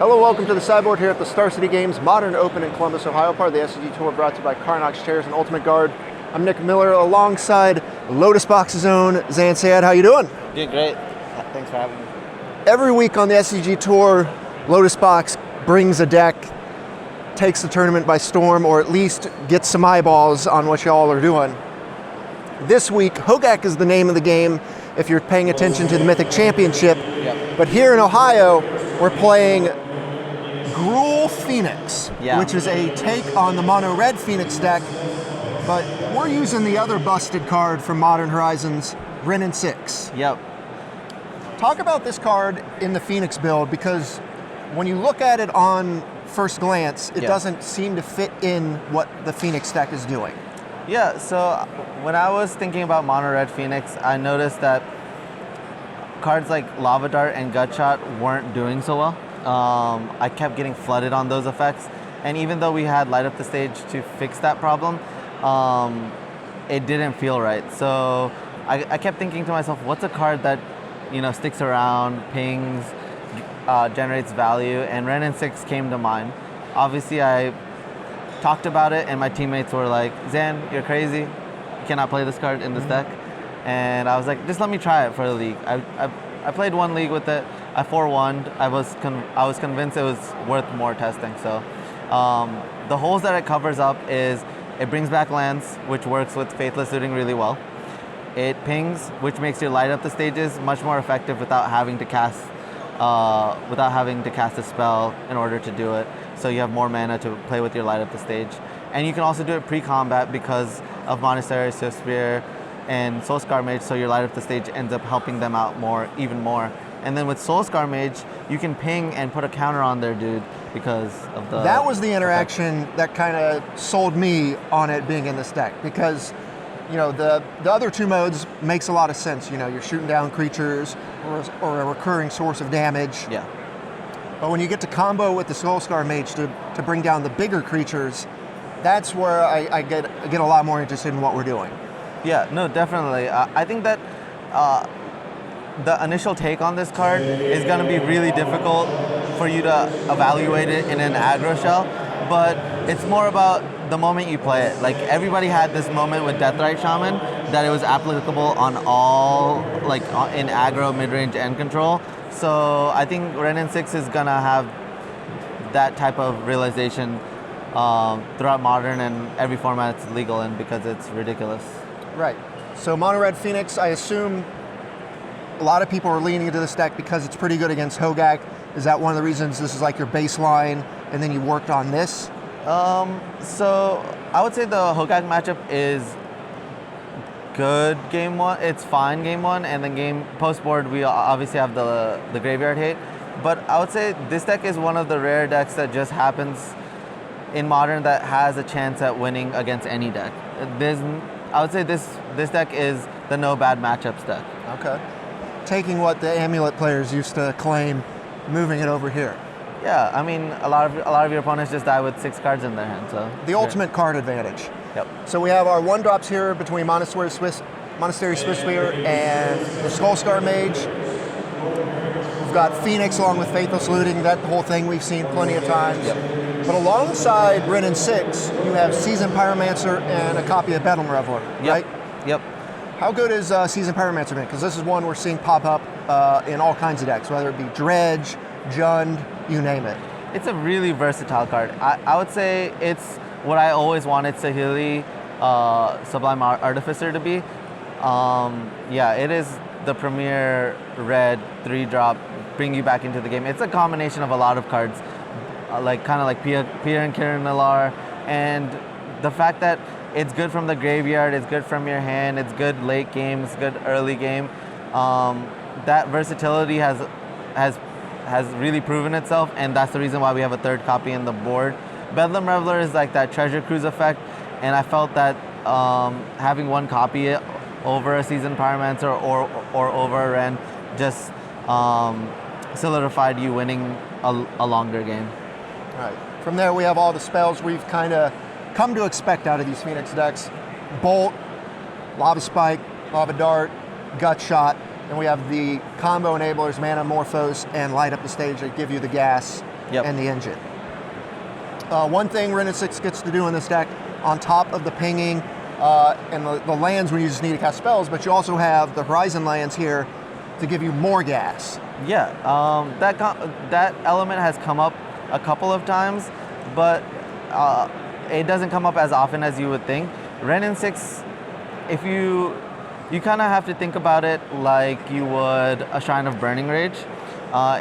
Hello, welcome to the sideboard here at the Star City Games Modern Open in Columbus, Ohio, part of the SCG Tour, brought to you by Carnox Chairs and Ultimate Guard. I'm Nick Miller, alongside Lotus Box's own Zan Syed. How you doing? Doing great. Thanks for having me. Every week on the SCG Tour, Lotus Box brings a deck, takes the tournament by storm, or at least gets some eyeballs on what y'all are doing. This week, Hogak is the name of the game if you're paying attention to the Mythic Championship. Yep. But here in Ohio, we're playing Gruul Phoenix, which is a take on the mono red Phoenix deck, but we're using the other busted card from Modern Horizons, Zan 6. Yep. Talk about this card in the Phoenix build, because when you look at it on first glance, it doesn't seem to fit in what the Phoenix deck is doing. Yeah, so when I was thinking about mono red Phoenix, I noticed that cards like Lava Dart and Gut Shot weren't doing so well. I kept getting flooded on those effects, and even though we had Light Up the Stage to fix that problem, it didn't feel right. So I kept thinking to myself, what's a card that sticks around, pings, generates value, and Zan 6 came to mind. Obviously, I talked about it, and my teammates were like, Zan, you're crazy. You cannot play this card in this deck. And I was like, just let me try it for the league. I played one league with it. I 4-1'd. I was convinced it was worth more testing. So the holes that it covers up is it brings back lands, which works with Faithless Looting really well. It pings, which makes your Light Up the Stages much more effective without having to cast a spell in order to do it. So you have more mana to play with your Light Up the Stage. And you can also do it pre-combat because of Monastery, Swift Spear, and Soulscar Mage, so your Light Up the Stage ends up helping them out even more. And then with Soulscar Mage, you can ping and put a counter on their dude because of the... That was the interaction that kind of sold me on it being in this deck, because the other two modes makes a lot of sense. You're shooting down creatures or a recurring source of damage. Yeah. But when you get to combo with the Soulscar Mage to bring down the bigger creatures, that's where I get a lot more interested in what we're doing. Yeah, no, definitely. I think that the initial take on this card is going to be really difficult for you to evaluate it in an aggro shell, but it's more about the moment you play it. Like, everybody had this moment with Deathrite Shaman that it was applicable on all, in aggro, mid-range, and control. So I think Zan 6 is going to have that type of realization throughout Modern and every format it's legal in, because it's ridiculous. Right. So mono red Phoenix, I assume a lot of people are leaning into this deck because it's pretty good against Hogak. Is that one of the reasons this is like your baseline and then you worked on this? So I would say the Hogak matchup is good game one. It's fine game one, and then post board we obviously have the graveyard hate. But I would say this deck is one of the rare decks that just happens in Modern that has a chance at winning against any deck. I would say this deck is the no bad matchups deck. Okay. Taking what the Amulet players used to claim, moving it over here. Yeah, I mean, a lot of your opponents just die with 6 cards in their hand, so. The ultimate card advantage. Yep. So we have our 1-drops here between Monastery Swift Spear and the Soulscar Mage. We've got Phoenix along with Faithless Looting, that whole thing we've seen plenty of times. Yep. But alongside Zan 6, you have Seasoned Pyromancer and a copy of Bedlam Reveler, right? Yep. How good is Seasoned Pyromancer been? Because this is one we're seeing pop up in all kinds of decks, whether it be Dredge, Jund, you name it. It's a really versatile card. I would say it's what I always wanted Saheeli Sublime Artificer to be. Yeah, it is the premier red 3-drop, bring you back into the game. It's a combination of a lot of cards, kind of like Pia and Kiran Nalar, and the fact that it's good from the graveyard, it's good from your hand, it's good late game, it's good early game. That versatility has really proven itself, and that's the reason why we have a 3rd copy in the board. Bedlam Reveler is like that Treasure Cruise effect, and I felt that having 1 copy over a Seasoned Pyromancer or over a Ren just solidified you winning a longer game. All right. From there, we have all the spells we've kind of come to expect out of these Phoenix decks. Bolt, Lava Spike, Lava Dart, Gut Shot, and we have the combo enablers, Mana Morphos, and Light Up the Stage that give you the gas Yep. and the engine. One thing Ren and 6 gets to do in this deck, on top of the pinging and the lands when you just need to cast spells, but you also have the Horizon lands here to give you more gas. Yeah, that element has come up a couple of times, but it doesn't come up as often as you would think. Ren and 6, if you kind of have to think about it like you would a Shrine of Burning Rage,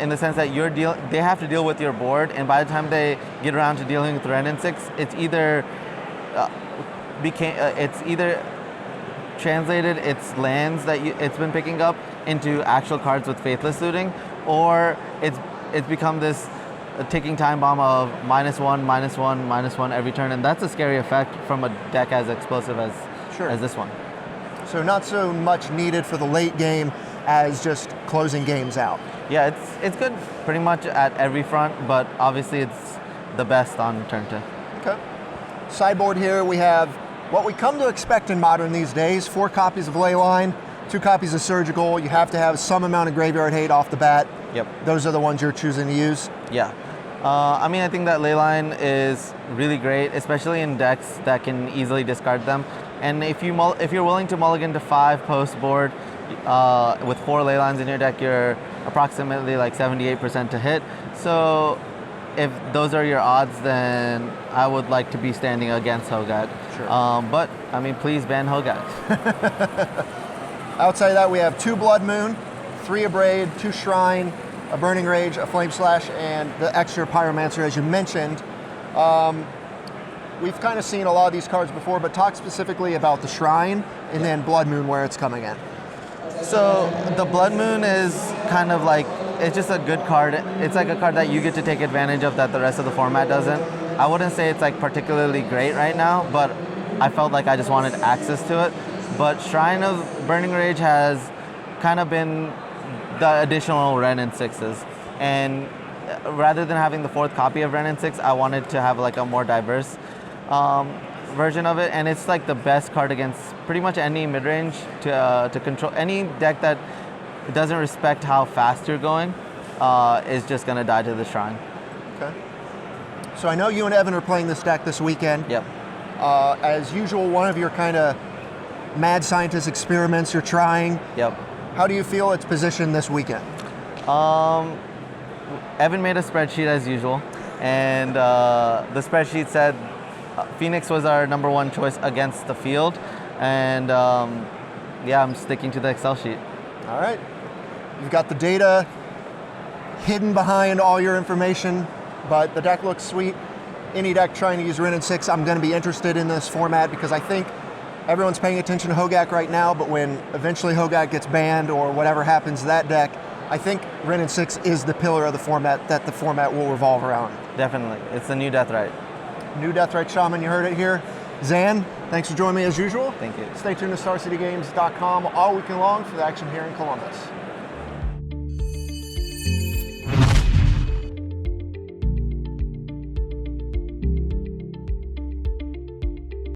in the sense that they have to deal with your board, and by the time they get around to dealing with Ren and 6, it's either translated its lands that it's been picking up into actual cards with Faithless Looting, or it's become this ticking time bomb of -1, -1, -1 every turn, and that's a scary effect from a deck as explosive as this one. So not so much needed for the late game as just closing games out. Yeah, it's good pretty much at every front, but obviously it's the best on turn 2. Okay. Sideboard here we have what we come to expect in Modern these days: 4 copies of Leyline, 2 copies of Surgical. You have to have some amount of graveyard hate off the bat. Yep. Those are the ones you're choosing to use. Yeah. I mean, I think that Leyline is really great, especially in decks that can easily discard them. And if you're willing to mulligan to 5 post board with 4 Leylines in your deck, you're approximately like 78% to hit. So if those are your odds, then I would like to be standing against Hogak. Sure. But I mean, please ban Hogak. Outside of that, we have 2 Blood Moon, 3 Abrade, 2 Shrine, a Burning Rage, a Flame Slash, and the extra Pyromancer, as you mentioned. We've kind of seen a lot of these cards before, but talk specifically about the Shrine and then Blood Moon, where it's coming in. So the Blood Moon is kind of like, it's just a good card. It's like a card that you get to take advantage of that the rest of the format doesn't. I wouldn't say it's like particularly great right now, but I felt like I just wanted access to it. But Shrine of Burning Rage has kind of been the additional Ren and 6s. And rather than having the 4th copy of Ren and 6, I wanted to have like a more diverse version of it. And it's like the best card against pretty much any mid-range to control. Any deck that doesn't respect how fast you're going is just going to die to the Shrine. Okay. So I know you and Evan are playing this deck this weekend. Yep. As usual, one of your kind of mad scientist experiments you're trying. Yep. How do you feel it's positioned this weekend? Evan made a spreadsheet as usual, and the spreadsheet said Phoenix was our #1 choice against the field, and yeah, I'm sticking to the Excel sheet. All right. You've got the data hidden behind all your information, but the deck looks sweet. Any deck trying to use Ren and 6, I'm going to be interested in this format because I think everyone's paying attention to Hogak right now, but when eventually Hogak gets banned or whatever happens to that deck, I think Ren and 6 is the pillar of the format that the format will revolve around. Definitely. It's the new Deathrite. New Deathrite Shaman, you heard it here. Zan, thanks for joining me as usual. Thank you. Stay tuned to StarCityGames.com all weekend long for the action here in Columbus.